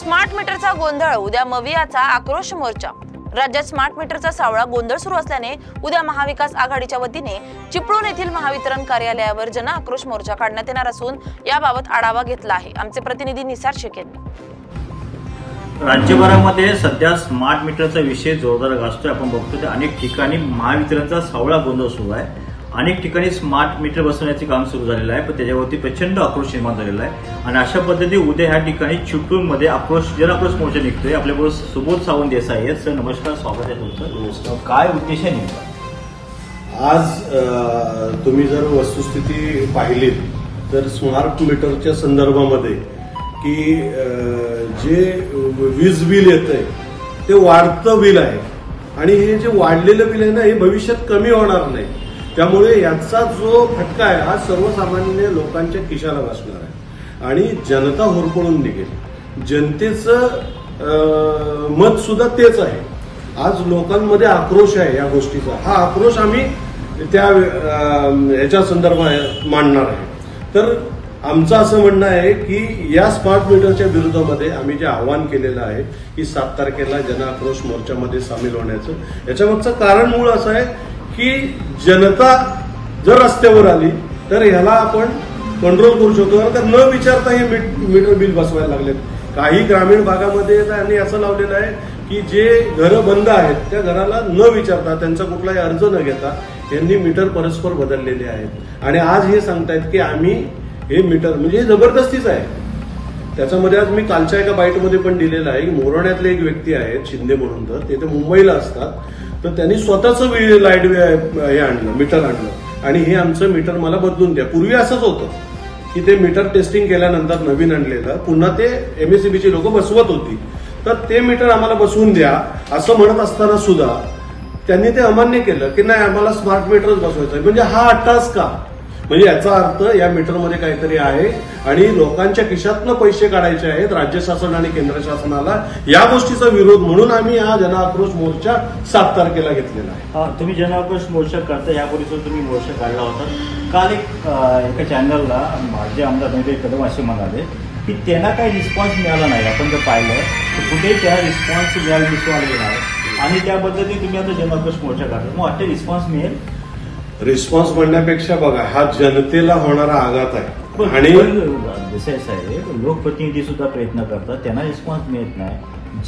Smart मीटरचा गोंधळ, उद्या मवियाचा आक्रोश मोर्चा। राज्यात स्मार्ट मीटरचा सावळा गोंधळ सुरू असल्याने उद्या महाविकास आघाडीच्या वतीने चिपळूण येथील महावितरण कार्यालयावर जन आक्रोश मोर्चा काढण्यात येणार असून याबाबत आढावा घेतला आहे आमचे प्रतिनिधी निसार शेख यांनी। राज्यभरामध्ये सध्या स्मार्ट मीटरचा विषय जोरदार गाजतोय। आपण बघतो ते अनेक ठिकाणी महावितरणचा सावळा गोंधळ सुरू आहे। अनेक ठिकाणी स्मार्ट मीटर बसवण्याचे काम सुरू झालेलं आहे, पण त्याच्यावरती प्रचंड आक्रोश निर्माण झालेला आहे। आणि अशा पद्धतीने उद्या ह्या ठिकाणी चिपळूणमध्ये जन आक्रोश मोर्चा निघतोय। आपल्याबरोबर सुबोध सावंत देसाई आहेत। सर नमस्कार, स्वागत आहे तुमचं। काय उद्देश आहे नेमका? आज तुम्ही जर वस्तुस्थिती पाहिली तर स्मार्ट मीटरच्या संदर्भामध्ये की जे वीज बिल येतंय ते वाढतं बिल आहे आणि हे जे वाढलेलं बिल आहे ना, हे भविष्यात कमी होणार नाही। त्यामुळे याचा जो फटका आहे हा सर्वसामान्य लोकांच्या खिशाला बसणार आहे आणि जनता होरपळून निघेल। जनतेचं मत सुद्धा तेच आहे। आज लोकांमध्ये आक्रोश आहे या गोष्टीचा। हा आक्रोश आम्ही त्या ह्याच्या संदर्भात मांडणार आहे। तर आमचं असं म्हणणं आहे की या स्मार्ट मीटरच्या विरोधामध्ये आम्ही जे आवाहन केलेलं आहे की 7 तारखेला जन आक्रोश मोर्चामध्ये सामील होण्याचं, याच्यामागचं कारण मूळ असं आहे की जनता जर रस्त्यावर आली तर ह्याला आपण कंट्रोल करू शकतो। तर न विचारता हे मीटर बिल बसवायला लागलेत। काही ग्रामीण भागामध्ये त्यांनी असं लावलेलं आहे की जे घरं बंद आहेत त्या घराला न विचारता, त्यांचा कुठलाही अर्ज न घेता यांनी मीटर परस्पर बदललेले आहेत। आणि आज हे सांगतायत की आम्ही हे मीटर, म्हणजे जबरदस्तीच आहे। त्याच्यामध्ये आज मी कालच्या एका बाईटमध्ये पण दिलेलं आहे की मोरण्यातले एक व्यक्ती आहेत शिंदे म्हणून, तर ते मुंबईला असतात, तर त्यांनी स्वतःचं लाईट हे आणलं, मीटर आणलं आणि हे आमचं मीटर मला बदलून द्या। पूर्वी असंच होतं की ते मीटर टेस्टिंग केल्यानंतर नवीन आणलेलं पुन्हा ते MSEBची लोक बसवत होती, तर ते मीटर आम्हाला बसवून द्या असं म्हणत असताना सुद्धा त्यांनी ते अमान्य केलं की नाही आम्हाला स्मार्ट मीटरच बसवायचं आहे। म्हणजे हा अट्टास का? म्हणजे याचा अर्थ या मीटरमध्ये काहीतरी आहे आणि लोकांच्या खिशातनं पैसे काढायचे आहेत राज्य शासन आणि केंद्र शासनाला। या गोष्टीचा विरोध म्हणून आम्ही हा जन आक्रोश मोर्चा 7 तारखेला घेतलेला आहे। तुम्ही जन आक्रोश मोर्चा करता, यापूर्वी तुम्ही मोर्चा काढला होता। काल एका चॅनलला माझे आमदार नवीन कदम असे म्हणाले की त्यांना काही रिस्पॉन्स मिळाला नाही। आपण जर पाहिलं तर कुठेही त्या रिस्पॉन्स मिळायला दिसून आलेला आहे आणि त्या पद्धतीने तुम्ही आता जन आक्रोश मोर्चा काढता, मग वाटते रिस्पॉन्स मिळेल? रिस्पॉन्स म्हणण्यापेक्षा बघा हा जनतेला होणारा आघात आहे। आणि देसाई साहेब, लोकप्रतिनिधी सुद्धा प्रयत्न करतात, त्यांना रिस्पॉन्स मिळत नाही,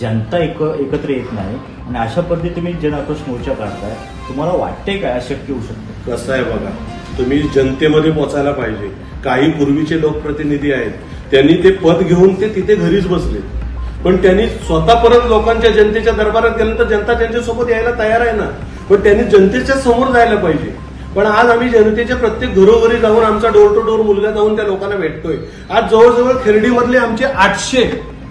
जनता एकत्र येत नाही आणि अशा पद्धतीने तुम्ही जन आक्रोश मोर्चा काढताय, तुम्हाला वाटते काय अशक्य होऊ शकतं? कसं आहे बघा, तुम्ही जनतेमध्ये पोचायला पाहिजे। काही पूर्वीचे लोकप्रतिनिधी आहेत, त्यांनी ते पद घेऊन ते तिथे घरीच बसले, पण त्यांनी स्वतः परत लोकांच्या जनतेच्या दरबारात गेल्यानंतर जनता त्यांच्यासोबत यायला तयार आहे ना, पण त्यांनी जनतेच्या समोर जायला पाहिजे। पण आज आम्ही जनतेच्या प्रत्येक घरोघरी जाऊन आमचा डोर टू डोर मुलगा जाऊन त्या लोकांना भेटतोय। आज जवळजवळ खेर्डीमधले आमचे 800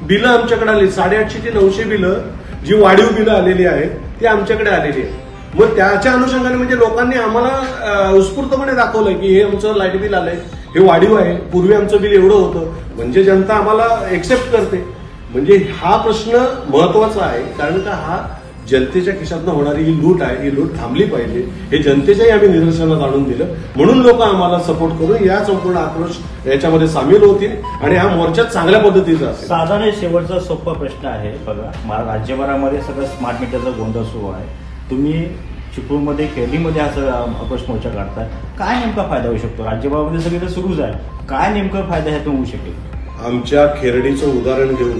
बिलं आमच्याकडे आली, 850 ते 900 बिलं जी वाढीव बिलं आलेली आहेत ती आमच्याकडे आलेली आहेत। मग त्याच्या अनुषंगाने म्हणजे लोकांनी आम्हाला उत्स्फूर्तपणे दाखवलं की हे आमचं लाईट बिल आलंय, हे वाढीव आहे, पूर्वी आमचं बिल एवढं होतं, म्हणजे जनता आम्हाला एक्सेप्ट करते। म्हणजे हा प्रश्न महत्वाचा आहे, कारण का हा जनतेच्या खिशातनं होणारी ही लूट आहे, ही लूट थांबली पाहिजे, हे जनतेच्याही आम्ही निदर्शनात आणून दिलं। म्हणून लोक आम्हाला सपोर्ट करून या संपूर्ण आक्रोश याच्यामध्ये सामील होतील आणि हा मोर्चा चांगल्या पद्धतीचा असेल। साधारण शेवटचा सोपा प्रश्न आहे बघा, राज्यभरामध्ये सगळं स्मार्ट मीटरचा गोंधळ सुरू आहे, तुम्ही चिपळूणमध्ये खेर्डीमध्ये हा आक्रोश मोर्चा काढताय, काय नेमका फायदा होऊ शकतो? राज्यभरामध्ये सगळं सुरूच आहे, काय नेमका फायदा ह्यातून होऊ शकेल? आमच्या खेर्डीचं उदाहरण घेऊन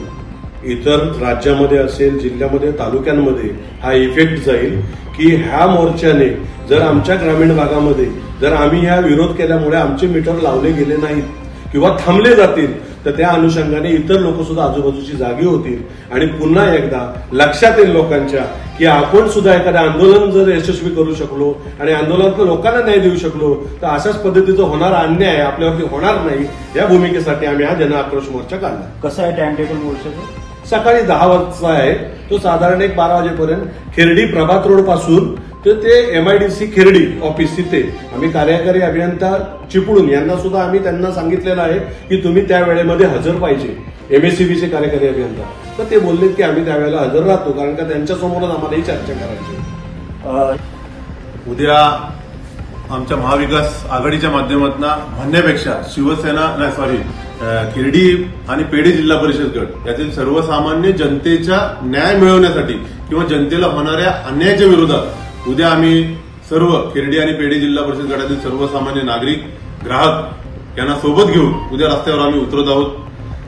इतर राज्यामध्ये असेल, जिल्ह्यामध्ये, तालुक्यांमध्ये हा इफेक्ट जाईल की ह्या मोर्चाने जर आमच्या ग्रामीण भागामध्ये जर आम्ही ह्या विरोध केल्यामुळे आमचे मीटर लावले गेले नाहीत किंवा थांबले जातील, तर त्या अनुषंगाने इतर लोक सुद्धा आजूबाजूची जागी होतील आणि पुन्हा एकदा लक्षात येईल लोकांच्या की आपण सुद्धा एखादं आंदोलन जर यशस्वी करू शकलो आणि आंदोलनात लोकांना न्याय देऊ शकलो तर अशाच पद्धतीचा होणारा अन्याय आपल्यावरती होणार नाही। या भूमिकेसाठी आम्ही हा जन आक्रोश मोर्चा काढला। कसं आहे टाइम टेबल मोर्चाचं? सकाळी 10 वाजता आहे, तो साधारण 12 वाजेपर्यंत खेर्डी प्रभात रोड पासून ते MIDC खेर्डी ऑफिस तिथे आम्ही कार्यकारी अभियंता चिपळूण यांना सुद्धा आम्ही त्यांना सांगितलेलं आहे की तुम्ही त्या वेळेमध्ये हजर पाहिजे, MSEBचे कार्यकारी अभियंता। तर ते बोललेत की आम्ही त्यावेळेला हजर राहतो, कारण का त्यांच्यासमोरच आम्हाला ही चर्चा करायची। उद्या आमच्या महाविकास आघाडीच्या माध्यमातून म्हणण्यापेक्षा खिरडी आणि पेढे जिल्हा परिषद गट यातील सर्वसामान्य जनतेचा न्याय मिळवण्यासाठी किंवा जनतेला होणाऱ्या अन्यायाच्या विरोधात उद्या आम्ही सर्व खिरडी आणि पेढे जिल्हा परिषद गटातील सर्वसामान्य नागरिक ग्राहक यांना सोबत घेऊन उद्या रस्त्यावर आम्ही उतरत आहोत.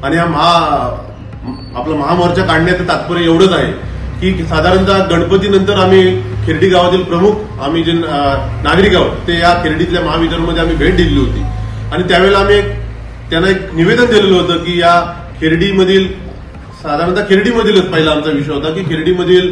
आणि आपला महामोर्चा काढण्याचं तात्पर्य एवढंच आहे की साधारणतः गणपतीनंतर आम्ही खिरडी गावातील प्रमुख आम्ही जे नागरिक आहोत ते या खिरडीतल्या महावितरणमध्ये आम्ही भेट दिली होती आणि त्यावेळेला आम्ही त्यांना एक निवेदन दिलेलं होतं की या खिरडीमधील साधारणतः खिरडीमधीलच पहिला आमचा विषय होता की खिरडीमधील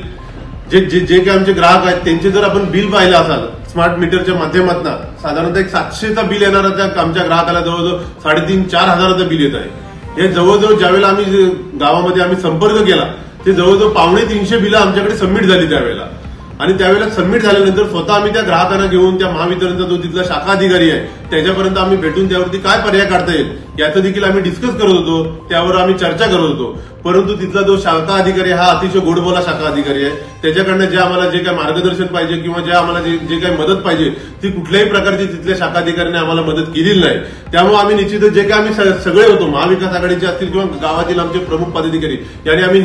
जे जे जे काही आमचे ग्राहक आहेत त्यांचे जर आपण बिल पाहिलं असाल स्मार्ट मीटरच्या माध्यमातून साधारणतः एक 700चा बिल येणारा आमच्या ग्राहकाला जवळजवळ 3,500-4 हजाराचं बिल येत आहे. हे जवळजवळ ज्यावेळेला आम्ही गावामध्ये आम्ही संपर्क केला ते जवळजवळ 250-300 बिलं आमच्याकडे सबमिट झाली त्यावेळेला. आणि त्यावेळेला सबमिट झाल्यानंतर स्वतः आम्ही त्या ग्राहकांना घेऊन त्या महावितरणचा जो तिथला शाखा अधिकारी आहे त्याच्यापर्यंत आम्ही भेटून त्यावरती काय पर्याय काढता येईल याचं देखील आम्ही डिस्कस करत होतो, त्यावर आम्ही चर्चा करत होतो. परंतु तिथला जो शाखा अधिकारी हा अतिशय गोडबोला शाखा अधिकारी आहे. त्याच्याकडनं जे आम्हाला जे काही मार्गदर्शन पाहिजे किंवा जे आम्हाला जे काही मदत पाहिजे ती कुठल्याही प्रकारची तिथल्या शाखा अधिकाऱ्याने आम्हाला मदत केलेली नाही. त्यामुळे आम्ही निश्चितच जे काही आम्ही सगळे होतो महाविकास आघाडीचे असतील किंवा गावातील आमचे प्रमुख पदाधिकारी यांनी आम्ही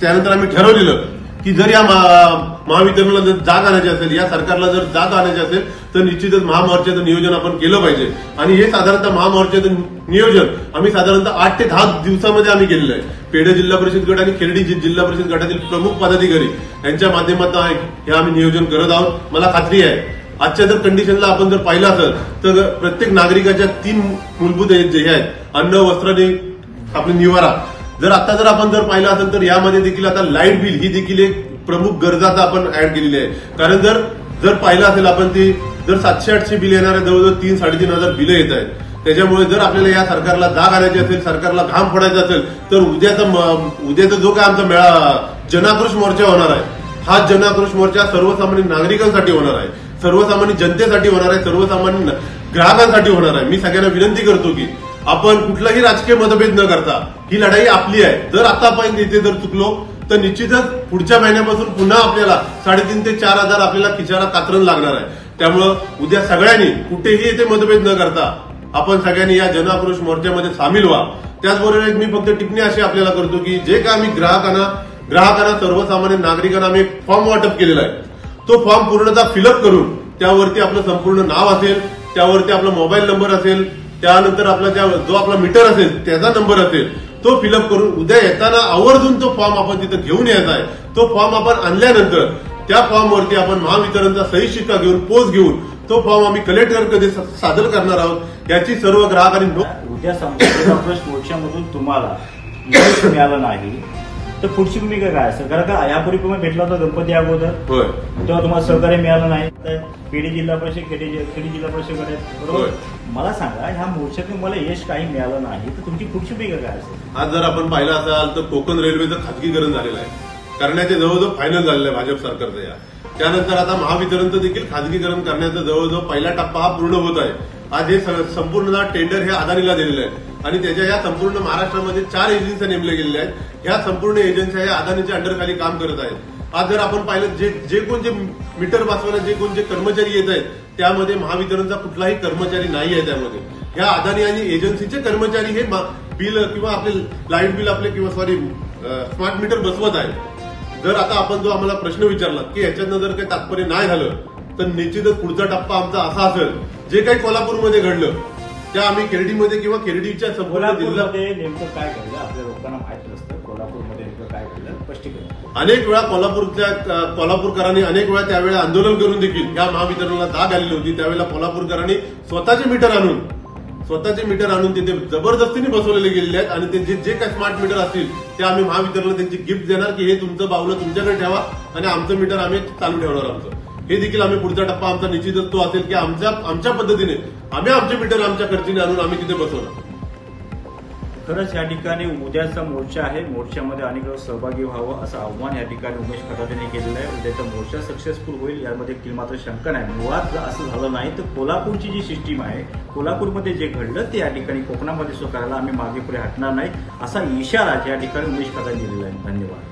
त्यानंतर आम्ही ठरवलेलं की जर या महावितरणला जर जाग आणायची असेल या सरकारला जर जाग आणायची असेल तर निश्चितच महामोर्चाचं नियोजन आपण केलं पाहिजे. आणि हे साधारणतः महामोर्चाचं नियोजन आम्ही साधारणतः 8 ते 10 दिवसामध्ये आम्ही केलेलं आहे. पेढे जिल्हा परिषद गट आणि खिरडी जिल्हा परिषद गटातील प्रमुख पदाधिकारी यांच्या माध्यमातून हे आम्ही नियोजन करत आहोत. मला खात्री आहे आजच्या जर कंडिशनला आपण जर पाहिलं असेल तर प्रत्येक नागरिकाच्या 3 मूलभूत जे आहेत अन्न वस्त्र आणि आपले निवारा जर आपण जर पाहिलं असेल तर यामध्ये देखील आता लाईट बिल ही देखील एक प्रमुख गरज आता आपण ऍड केलेली आहे. कारण जर पाहिलं असेल आपण ती जर 700-800 बिल येणाऱ्या जवळजवळ 3-3.5 हजार बिलं येत आहेत. त्याच्यामुळे जर आपल्याला या सरकारला जाग आणायची असेल सरकारला घाम फोडायचा असेल तर उद्याचा जो काय आमचा जनाक्रोश मोर्चा होणार आहे हा जनाक्रोश मोर्चा सर्वसामान्य नागरिकांसाठी होणार आहे, सर्वसामान्य जनतेसाठी होणार आहे, सर्वसामान्य ग्राहकांसाठी होणार आहे. मी सगळ्यांना विनंती करतो की आपण कुठलाही राजकीय मतभेद न करता ही लढाई आपली आहे. जर आतापर्यंत इथे जर चुकलो तर निश्चितच पुढच्या महिन्यापासून पुन्हा आपल्याला 3,500 ते 4 हजार आपल्याला खिशाला कातरण लागणार आहे. त्यामुळं उद्या सगळ्यांनी कुठेही इथे मतभेद न करता आपण सगळ्यांनी या जनआक्रोश मोर्चामध्ये सामील व्हा. त्याचबरोबर एक मी फक्त टिप्पणी अशी आपल्याला करतो की जे काय आम्ही ग्राहकांना सर्वसामान्य नागरिकांना आम्ही एक फॉर्म वाटप केलेला आहे तो फॉर्म पूर्णतः फिलअप करून त्यावरती आपलं संपूर्ण नाव असेल, त्यावरती आपला मोबाईल नंबर असेल, त्यानंतर आपला जो आपला मीटर असेल त्याचा नंबर असेल तो फिलअप करून उद्या येताना आवर्जून तो फॉर्म आपण तिथं घेऊन यायचा आहे. तो फॉर्म आपण आणल्यानंतर त्या फॉर्मवरती आपण महावितरणचा सही शिक्का घेऊन पोच घेऊन तो फॉर्म आम्ही कलेक्टरकडे सादर करणार आहोत. याची सर्व ग्राहकांनी उद्या संपूर्ण मोर्चामधून तुम्हाला यश मिळालं नाही तर पुढची भूमिका काय असेल? कारण का यापूर्वी तुम्ही भेटला होता गणपती अगोदर तेव्हा तुम्हाला सहकार्य मिळालं नाही. पेढे जिल्हा परिषद खेडी जिल्हा परिषद बरोबर. मला सांगा ह्या मोर्चातून मला यश काही मिळालं नाही तर तुमची पुढची भूमिका काय असेल? आज जर आपण पाहिलं असाल तर कोकण रेल्वेचं खाजगीकरण झालेलं आहे, करण्याचे जवळजवळ फायनल झालेलं आहे भाजप सरकारचं. त्यानंतर आता महावितरणचं देखील खाजगीकरण करण्याचा जवळजवळ पहिला टप्पा हा पूर्ण होत आहे. आज हे संपूर्ण टेंडर हे अदानीला दिलेलं आहे आणि त्याच्या या संपूर्ण महाराष्ट्रामध्ये 4 एजन्सी नेमल्या गेलेल्या आहेत. ह्या संपूर्ण एजन्सी या अदानीच्या अंडरखाली काम करत आहेत. आज जर आपण पाहिलं जे कोण मीटर बसवायला जे कर्मचारी येत आहेत त्यामध्ये महावितरणचा कुठलाही कर्मचारी नाही आहे. त्यामध्ये ह्या अदानी आणि एजन्सीचे कर्मचारी हे बिल किंवा आपले लाईट बिल आपले किंवा स्मार्ट मीटर बसवत आहेत. जर आता आपण जो आम्हाला प्रश्न विचारला की याच्यातनं जर काही तात्पर्य नाही झालं तर निश्चितच पुढचा टप्पा आमचा असा असेल जे काही कोल्हापूरमध्ये घडलं त्या आम्ही खिरडीमध्ये किंवा खिरडीच्या संपूर्ण जिल्ह्यामध्ये नेमकं काय घडलं आपल्या लोकांना माहित नसतं. कोल्हापूरमध्ये नेमकं काय घडलं स्पष्टीकरण. अनेक वेळा कोल्हापूरकरांनी अनेक वेळा त्यावेळेला आंदोलन करून देखील या महावितरणला जाग आलेली होती. त्यावेळेला कोल्हापूरकरांनी स्वतःचे मीटर आणून तिथे जबरदस्तीने बसवलेले गेलेले आहेत आणि ते जे काही स्मार्ट मीटर असतील ते आम्ही महावितरणला त्यांची गिफ्ट देणार की हे तुमचं बावलं तुमच्याकडे ठेवा आणि आमचं मीटर आम्ही चालू ठेवणार आमचं. हे देखील आम्ही पुढचा टप्पा आमचा निश्चितच तो असेल की आमच्या पद्धतीने आम्ही आमचे मीटर आमच्या खर्चीने आणून आम्ही तिथे बसवणार. खरंच या ठिकाणी उद्याचा मोर्चा आहे. मोर्चामध्ये अनेक सहभागी व्हावं असं आव्हान या ठिकाणी उमेश खताटे यांनी केलेलं आहे. उद्याचा मोर्चा सक्सेसफुल होईल यामध्ये मात्र शंका नाही. मुळात असं झालं नाही तर कोल्हापूरची जी सिस्टीम आहे कोल्हापूरमध्ये जे घडलं ते या ठिकाणी कोकणामध्ये करायला आम्ही मागे पुढे हटणार नाही असा इशारा या ठिकाणी उमेश खताटे दिलेला आहे. धन्यवाद.